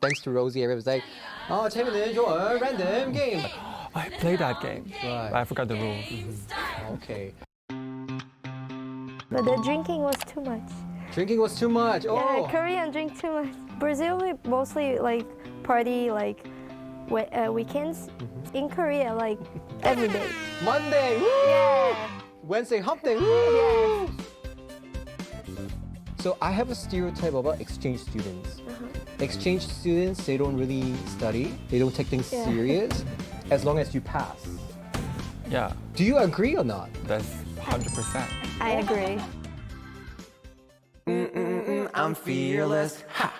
Thanks to Rosie, everyone was like, oh, 재밌는 좋은 random game. I played that game. Right. I forgot the rules. Okay. But the drinking was too much. Drinking was too much. Oh. Yeah, Korean drink too much. Brazil, we mostly like party like weekends. In Korea, like every day. Monday. Woo! Yeah. Wednesday, hump day. Woo! Yes. So I have a stereotype about exchange students. Exchange students, they don't really study. They don't take things serious as long as you pass. Yeah, Do you agree or not? that's 100%. I agree. I'm fearless. Ha!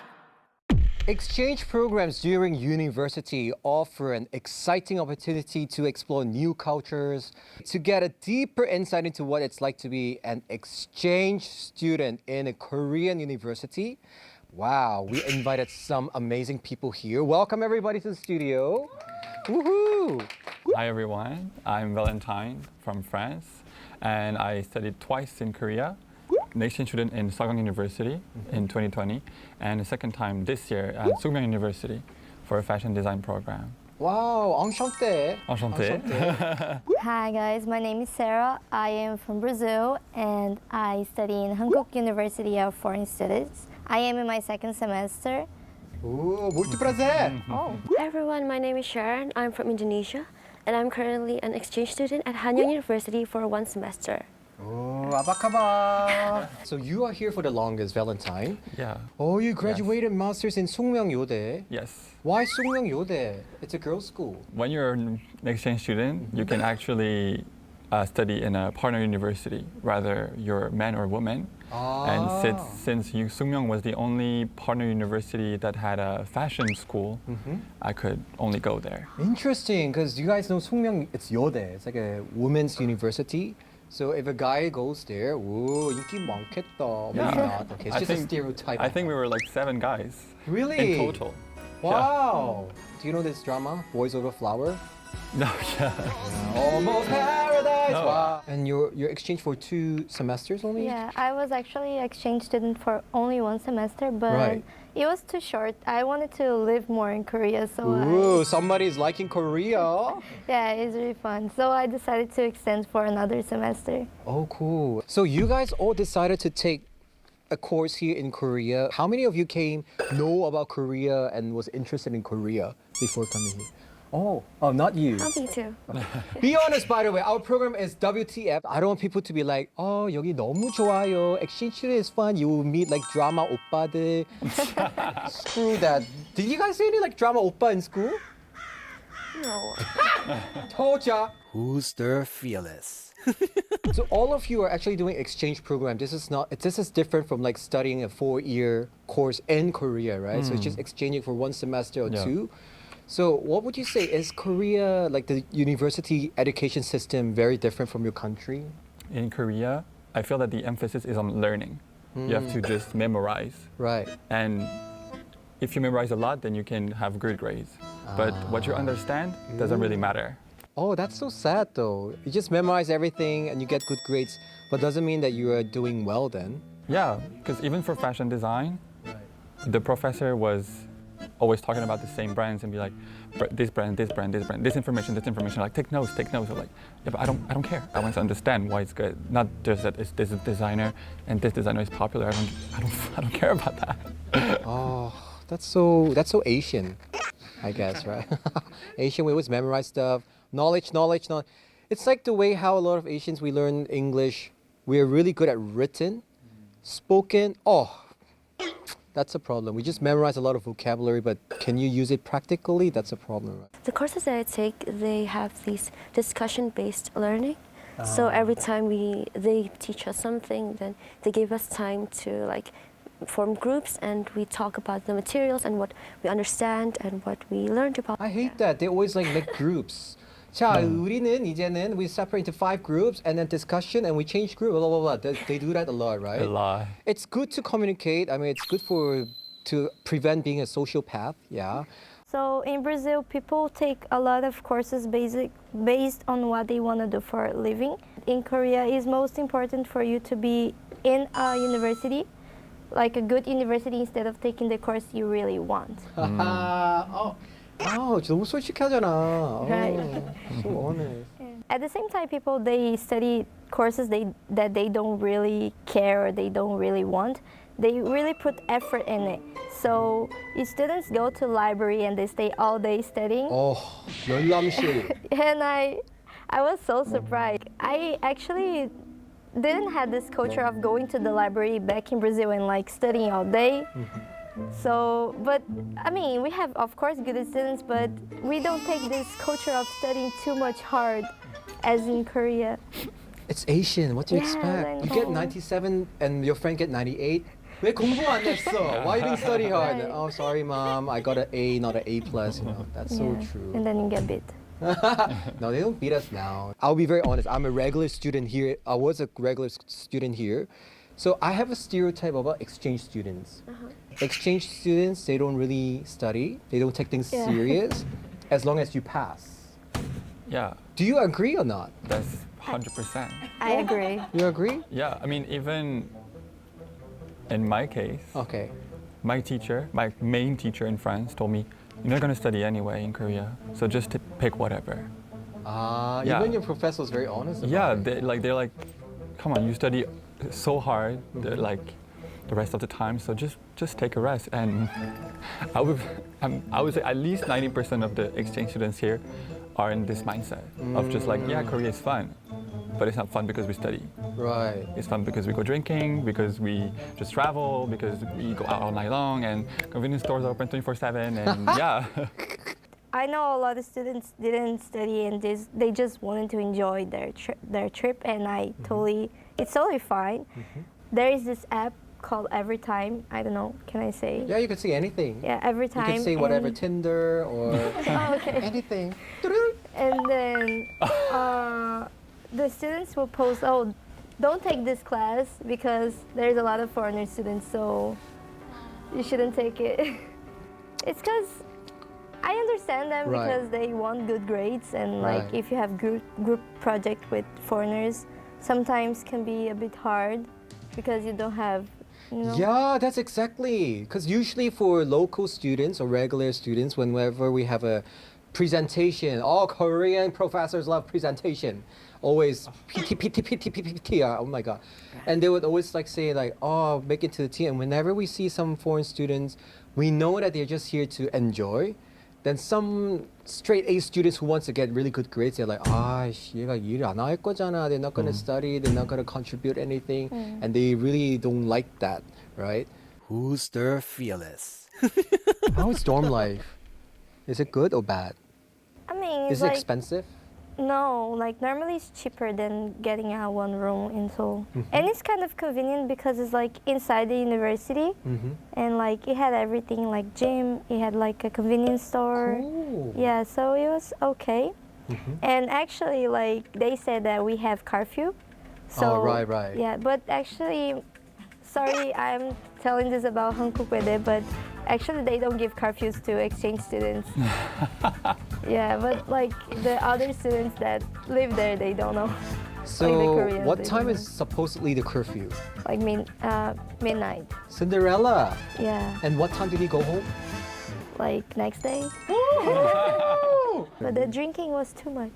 Exchange programs during university offer an exciting opportunity to explore new cultures, to get a deeper insight into what it's like to be an exchange student in a Korean university. Wow, we invited some amazing people here. Welcome everybody to the studio. Woohoo! Hi everyone, I'm Valentine from France, and I studied twice in Korea. An exchange student in Sagang University in 2020, and the second time this year at Sugmyeong University for a fashion design program. Wow, enchanté. Enchanté. Hi guys, my name is Sarah. I am from Brazil and I study in Hankook University of Foreign Studies. I am in my second semester. Ooh, multi-prazer. Oh. Everyone, my name is Sharon. I'm from Indonesia, and I'm currently an exchange student at Hanyang University for 1 semester. Oh, abakaba. So you are here for the longest, Valentine. Yeah. Oh, you graduated masters in Sungmyeong Yode. Yes. Why Sungmyeong Yode? It's a girls' school. When you're an exchange student, you can actually study in a partner university, whether you're a man or woman. And since Sungmyeong was the only partner university that had a fashion school, I could only go there. Interesting, because you guys know Sungmyeong, it's Yode. It's like a women's university. So if a guy goes there, ooh, 인기 많겠다. Maybe not. Okay, it's just a stereotype. I think we were like 7 guys. Really? In total. Wow. Do you know this drama, Boys Over Flower? No, yeah. Almost paradise. No. Wow. And you're exchanged for 2 semesters only? Yeah, I was actually an exchange student for only 1 semester, but Right. it was too short. I wanted to live more in Korea, so Ooh, somebody's liking Korea. yeah, it's really fun. So I decided to extend for another semester. Oh, cool. So you guys all decided to take a course here in Korea. How many of you know about Korea and was interested in Korea before coming here? Oh, not you. Me too. Be honest, by the way, our program is WTF. I don't want people to be like, oh, 여기 너무 좋아요. Exchange student is fun. You will meet like drama 오빠들. Screw that. Did you guys see any like drama oppa in school? No. Told ya. Who's the fearless? So all of you are actually doing exchange program. This is different from like studying a 4-year course in Korea, right? So it's just exchanging for 1 semester or 2. So what would you say, is Korea, like the university education system, very different from your country? In Korea, I feel that the emphasis is on learning. You have to just memorize. Right. And if you memorize a lot, then you can have good grades. But what you understand doesn't really matter. Oh, that's so sad though. You just memorize everything and you get good grades, but doesn't mean that you are doing well then. Yeah, because even for fashion design, the professor was always talking about the same brands and be like, this brand, this brand, this brand, this information, like take notes. I'm like, yeah, but I don't care. I want to understand why it's good. Not just that it's this designer and this designer is popular. I don't care about that. Oh, that's so Asian, I guess, right? Asian, we always memorize stuff. Knowledge. It's like the way how a lot of Asians, we learn English. We are really good at written, spoken. Oh, that's a problem. We just memorize a lot of vocabulary, but can you use it practically? That's a problem, right? The courses that I take, they have these discussion-based learning. So every time they teach us something, then they give us time to like form groups and we talk about the materials and what we understand and what we learned about. I hate that. They always like make groups. 자, 우리는 이제는 we separate into 5 groups and then discussion and we change group, blah, blah, blah. They do that a lot, right? A lot. It's good to communicate. I mean, it's good to prevent being a sociopath, yeah. So in Brazil, people take a lot of courses based on what they want to do for a living. In Korea, it's most important for you to be in a university like a good university instead of taking the course you really want. 너무 솔직하잖아. Right. So honest. At the same time, people they study courses that they don't really care or they don't really want. They really put effort in it. So if students go to library and they stay all day studying, 열람실. and I was so surprised. I actually didn't have this culture of going to the library back in Brazil and like studying all day. So, but I mean, we have of course good students, but we don't take this culture of studying too much hard as in Korea. It's Asian. What do you Yeah, expect? I You get know. 97 and your friend get 98. 왜 공부 안 했어? Why you didn't study hard? Right. Oh, sorry, mom. I got an A, not an A plus. You know, that's so Yeah. true. And then you get bit. No, they don't beat us now. I'll be very honest. I'm a regular student here. I was a regular student here. So I have a stereotype about exchange students. Exchange students, they don't really study. They don't take things Yeah. serious as long as you pass. Yeah, Do you agree or not? that's 100%. I agree. You agree? Yeah, I mean, even in my case, Okay. my teacher, my main teacher in France told me, you're not going to study anyway in Korea, so just pick whatever. Yeah. Even your professor was very honest about Yeah, it. they're like, come on, you study so hard, like the rest of the time, so just take a rest. And I would say at least 90% of the exchange students here are in this mindset of just like, yeah, Korea is fun, but it's not fun because we study. Right. It's fun because we go drinking, because we just travel, because we go out all night long, and convenience stores are open 24/7, and yeah. I know a lot of students didn't study and they just wanted to enjoy their trip, and it's totally fine. There is this app called Everytime. I don't know, can I say? Yeah, you can say anything. Yeah, Everytime. You can say whatever, and- Tinder or Oh, okay. anything. And then the students will post, oh, don't take this class because there's a lot of foreigner students, so you shouldn't take it. It's because I understand them Right. because they want good grades, and like Right. if you have group project with foreigners, sometimes can be a bit hard because you don't have, you know. Yeah, that's exactly. Because usually for local students or regular students, whenever we have a presentation, all Korean professors love presentation. Always PT, oh my God. And they would always like say like, oh, make it to the team. And whenever we see some foreign students, we know that they're just here to enjoy. Then some straight A students who wants to get really good grades, they're like, 얘가 일 안 할 거잖아. They're not going to study. They're not going to contribute anything. And they really don't like that, right? Who's the fearless? How is dorm life? Is it good or bad? I mean, it's Is it like, expensive? no, like normally it's cheaper than getting a one room in Seoul. And it's kind of convenient because it's like inside the university, and like it had everything like gym, it had like a convenience store. Cool. Yeah, so it was okay. And actually, like they said that we have curfew. So right. Yeah, but actually, sorry, I'm telling this about 한국에서의, but actually they don't give curfews to exchange students. Yeah, but like the other students that live there, they don't know. So Koreans, what they time don't is supposedly the curfew? Like midnight. Cinderella. Yeah, And what time did he go home? like next day. But the drinking was too much.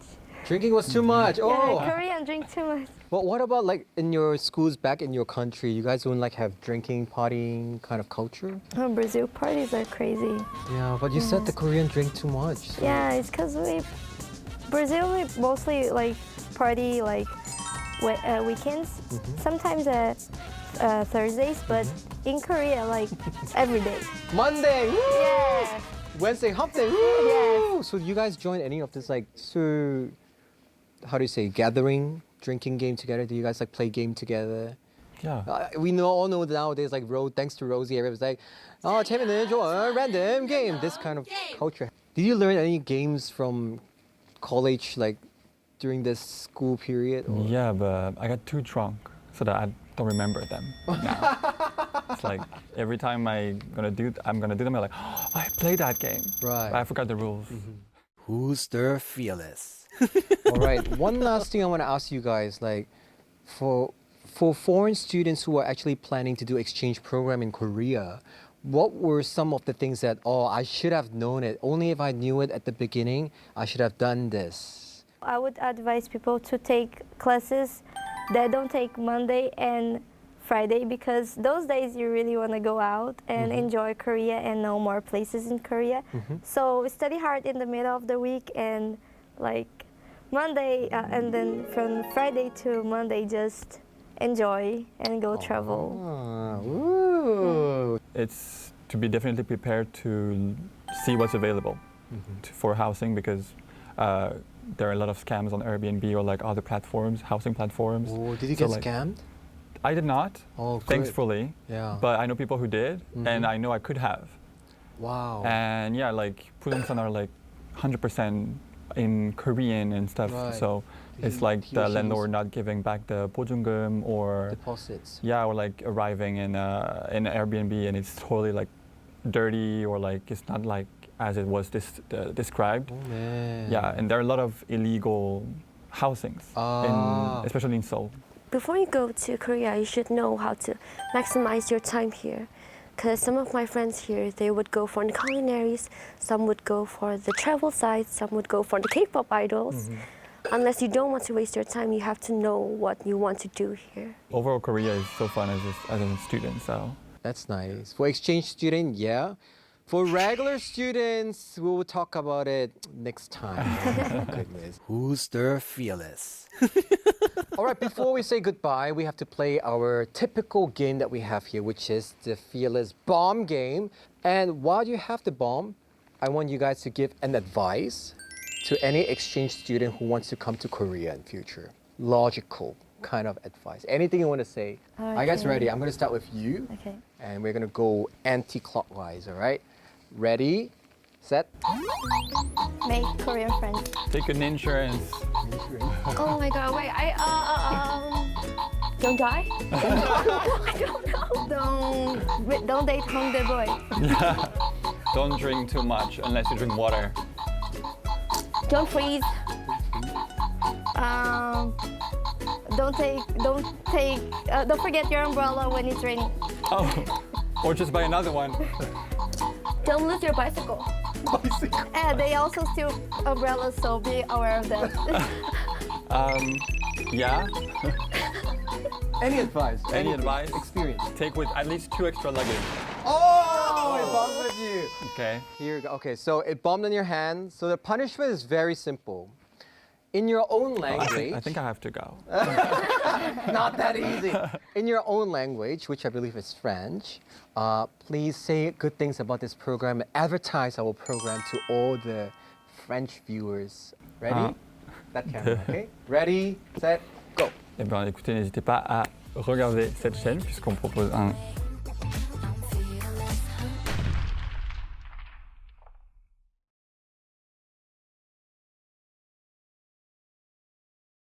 Drinking was too much. Oh. Yeah, Korean drink too much. Well, what about like in your schools back in your country? You guys don't like have drinking, partying kind of culture? Oh, Brazil parties are crazy. Yeah, but you said the Korean drink too much. so- Yeah, it's because Brazil we mostly like party like weekends. Sometimes Thursdays, but in Korea like every day. Monday. Woo! Yeah. Wednesday, hump day. Woo! Yes. So you guys join any of this like how do you say, gathering, drinking game together? Do you guys like play game together? Yeah. We all know nowadays like thanks to Rosie, everyone's like, oh, 재밌는 좋아, random game. This kind of culture. Did you learn any games from college, like during this school period? Or? Yeah, but I got too drunk so that I don't remember them now. It's like every time I'm gonna do them, I'm like, oh, I played that game. Right. But I forgot the rules. Who's the fearless? All right. One last thing I want to ask you guys, like, for For foreign students who are actually planning to do exchange program in Korea, what were some of the things that, oh, I should have known it. Only if I knew it at the beginning, I should have done this. I would advise people to take classes that don't take Monday and Friday, because those days you really want to go out and enjoy Korea and know more places in Korea. So study hard in the middle of the week, and like Monday and then from Friday to Monday just enjoy and go travel. Ooh. It's to be definitely prepared to see what's available for housing, because there are a lot of scams on Airbnb or like other platforms, housing platforms. Oh, did you So, get like, scammed? I did not, Oh, good. thankfully. Yeah. But I know people who did, and I know I could have. Wow. And yeah, like Pudongsan are like 100% in Korean and stuff. Right. So it's He- like he the or she landlord is- not giving back the 보증금, or Deposits. yeah, or like arriving in Airbnb and it's totally like dirty, or like it's not like as it was described. Oh, man. Yeah, and there are a lot of illegal housings, especially in Seoul. Before you go to Korea, you should know how to maximize your time here. Because some of my friends here, they would go for the culinaries, some would go for the travel sites, some would go for the K-pop idols. Unless you don't want to waste your time, you have to know what you want to do here. Overall, Korea is so fun as a student, so. That's nice. For exchange student, yeah. For regular students, we will talk about it next time. Oh, goodness. Who's the fearless? All right, before we say goodbye, we have to play our typical game that we have here, which is the fearless bomb game. And while you have the bomb, I want you guys to give an advice to any exchange student who wants to come to Korea in future. Logical kind of advice. Anything you want to say? Are you guys Okay. ready? I'm going to start with you. Okay. And we're going to go anti-clockwise, all right? Ready, set. Make Korean friends. Take an insurance. Oh my god, wait, don't die? I don't know. Don't date Hongdae boy. Don't drink too much unless you drink water. Don't freeze. Don't forget your umbrella when it's raining. Oh, or just buy another one. Don't lose your bicycle. And they also steal umbrellas, so be aware of that. Yeah. Any advice? Any advice? Experience. Take with at least 2 extra luggage. Oh, it bombed with you. Okay. Here you go. Okay, so it bombed in your hand. So the punishment is very simple. In your own language. I think I have to go. Not that easy. In your own language, which I believe is French, please say good things about this program and advertise our program to all the French viewers. Ready? That camera, okay? Ready, set, go. Eh bien, écoutez, n'hésitez pas à regarder cette chaîne puisqu'on propose un